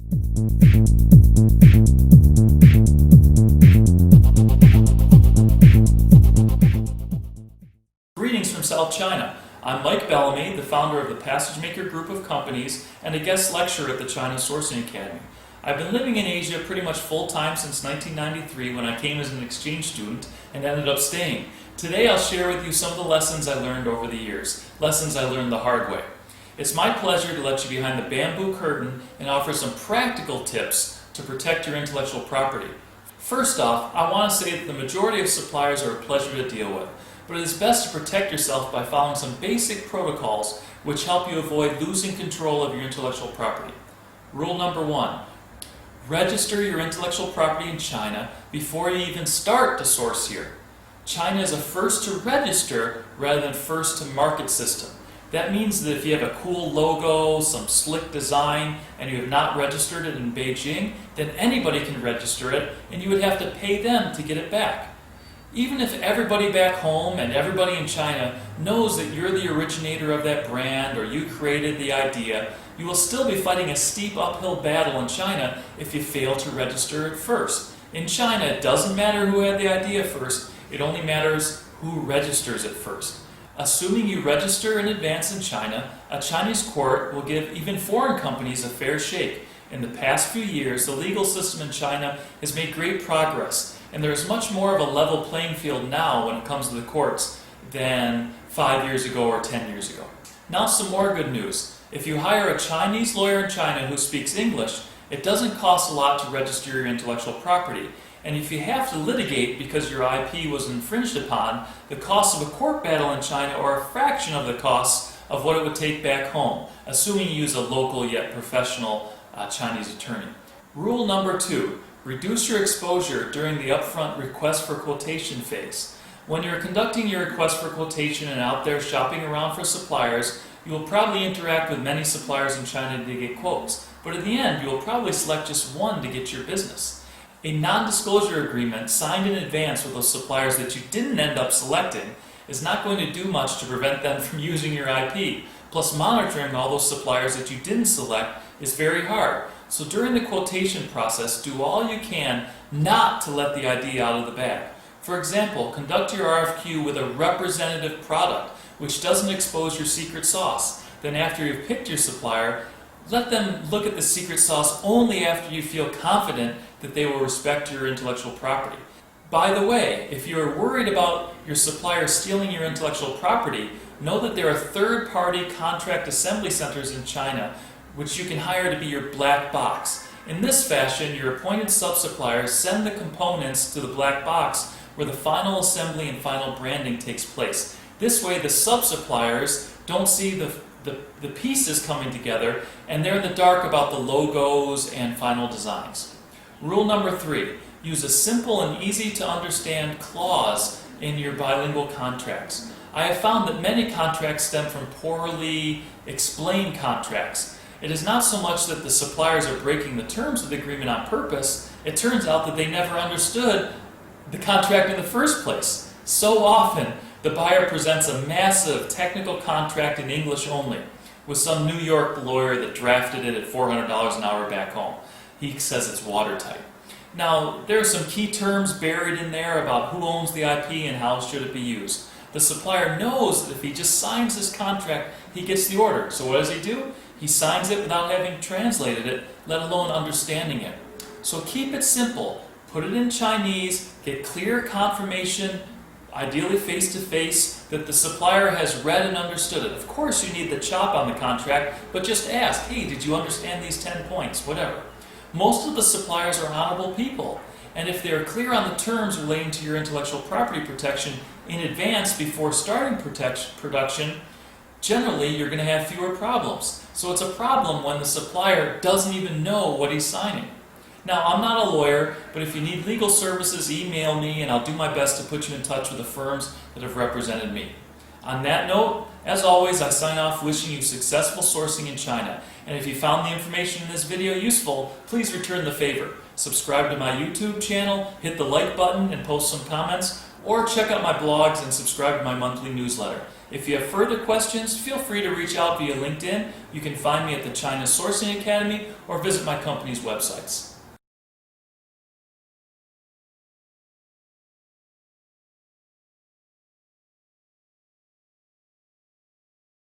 Greetings from South China. I'm Mike Bellamy, the founder of the Passage Maker Group of Companies and a guest lecturer at the China Sourcing Academy. I've been living in Asia pretty much full-time since 1993 when I came as an exchange student and ended up staying. Today I'll share with you some of the lessons I learned over the years, lessons I learned the hard way. It's my pleasure to let you behind the bamboo curtain and offer some practical tips to protect your intellectual property. First off, I want to say that the majority of suppliers are a pleasure to deal with, but it is best to protect yourself by following some basic protocols which help you avoid losing control of your intellectual property. Rule number 1. Register your intellectual property in China before you even start to source here. China is a first to register rather than first to market system. That means that if you have a cool logo, some slick design, and you have not registered it in Beijing, then anybody can register it and you would have to pay them to get it back. Even if everybody back home and everybody in China knows that you're the originator of that brand or you created the idea, you will still be fighting a steep uphill battle in China if you fail to register it first. In China, it doesn't matter who had the idea first, it only matters who registers it first. Assuming you register in advance in China, a Chinese court will give even foreign companies a fair shake. In the past few years, the legal system in China has made great progress, and there is much more of a level playing field now when it comes to the courts than 5 years ago or 10 years ago. Now some more good news. If you hire a Chinese lawyer in China who speaks English, it doesn't cost a lot to register your intellectual property. And if you have to litigate because your IP was infringed upon, the costs of a court battle in China are a fraction of the costs of what it would take back home, assuming you use a local yet professional Chinese attorney. Rule number 2. Reduce your exposure during the upfront request for quotation phase. When you're conducting your request for quotation and out there shopping around for suppliers, you will probably interact with many suppliers in China to get quotes, but in the end you will probably select just one to get your business. A non-disclosure agreement signed in advance with those suppliers that you didn't end up selecting is not going to do much to prevent them from using your IP. Plus, monitoring all those suppliers that you didn't select is very hard. So during the quotation process, do all you can not to let the idea out of the bag. For example, conduct your RFQ with a representative product which doesn't expose your secret sauce. Then after you've picked your supplier, let them look at the secret sauce only after you feel confident that they will respect your intellectual property. By the way, if you're worried about your supplier stealing your intellectual property, know that there are third-party contract assembly centers in China which you can hire to be your black box. In this fashion, your appointed sub-suppliers send the components to the black box where the final assembly and final branding takes place. This way the sub-suppliers don't see the pieces coming together and they're in the dark about the logos and final designs. Rule number 3. Use a simple and easy to understand clause in your bilingual contracts. I have found that many contracts stem from poorly explained contracts. It is not so much that the suppliers are breaking the terms of the agreement on purpose, it turns out that they never understood the contract in the first place. So often, the buyer presents a massive technical contract in English only, with some New York lawyer that drafted it at $400 an hour back home. He says it's watertight. Now, there are some key terms buried in there about who owns the IP and how should it be used. The supplier knows that if he just signs this contract, he gets the order. So what does he do? He signs it without having translated it, let alone understanding it. So keep it simple. Put it in Chinese, get clear confirmation, ideally face-to-face, that the supplier has read and understood it. Of course you need the chop on the contract, but just ask, hey, did you understand these 10 points? Whatever. Most of the suppliers are honorable people, and if they're clear on the terms relating to your intellectual property protection in advance before starting production, generally you're going to have fewer problems. So it's a problem when the supplier doesn't even know what he's signing. Now, I'm not a lawyer, but if you need legal services, email me and I'll do my best to put you in touch with the firms that have represented me. On that note, as always, I sign off wishing you successful sourcing in China. And if you found the information in this video useful, please return the favor. Subscribe to my YouTube channel, hit the like button and post some comments, or check out my blogs and subscribe to my monthly newsletter. If you have further questions, feel free to reach out via LinkedIn. You can find me at the China Sourcing Academy or visit my company's websites.